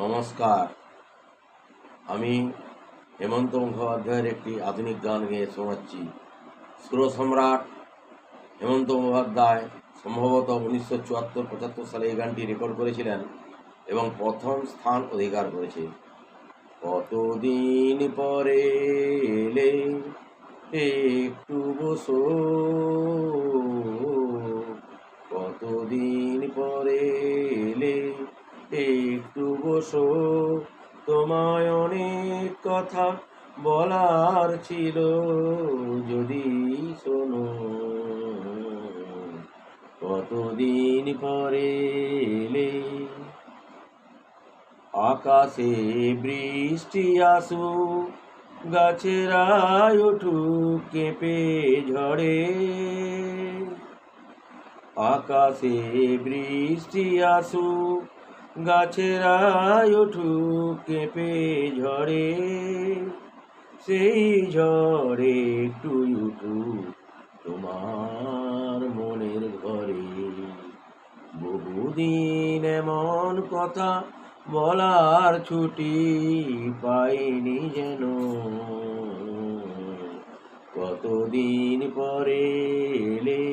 নমস্কার। আমি হেমন্ত মুখোপাধ্যায়ের একটি আধুনিক গান গেয়ে শোনাচ্ছি। সুরসম্রাট হেমন্ত মুখোপাধ্যায় সম্ভবত 1974-75 সালে এই গানটি রেকর্ড করেছিলেন এবং প্রথম স্থান অধিকার করেছে। কতদিন পরে এলে একটু বসো, কতদিন পরে এলে একটু বসো, তোমায় অনেক কথা বলার ছিল, যদি শোনো। কতদিন পরে এলে, আকাশে বৃষ্টি আসুক, গাছেরা উঠুক কেঁপে ঝড়ে, আকাশে বৃষ্টি আসুক, গাছেরা উঠুক কেঁপে ঝড়ে, সেই ঝড়ে একটু উঠুক তোমার মনের ঘরে। বহুদিন এমন কথা বলার ছুটি পাইনি যেন, কতদিন পরে এলে।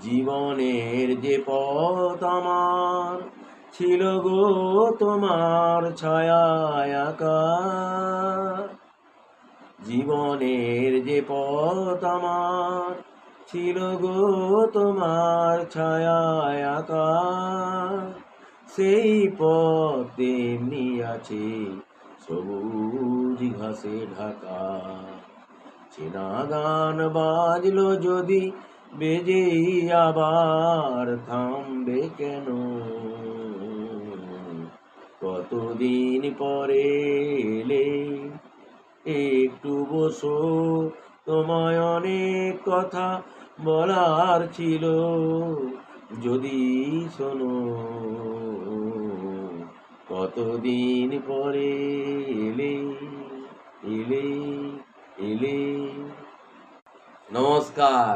জীবনের যে পথ আমার ছিল গো তোমার ছায়ায় আঁকা, জীবনের যে পথ আমার ছিল গো তোমার ছায়ায় আঁকা, সেই পথ তেমনি আছে সবুজ ঘাসে ঢাকা। চেনা গান বাজলো যদি বেজেই আবার থামবে কেন, কতদিন পরে এলে একটু বসো, তোমায় অনেক কথা বলার ছিল, যদি শোনো। কতদিন পরে এলে এলে এলে। নমস্কার।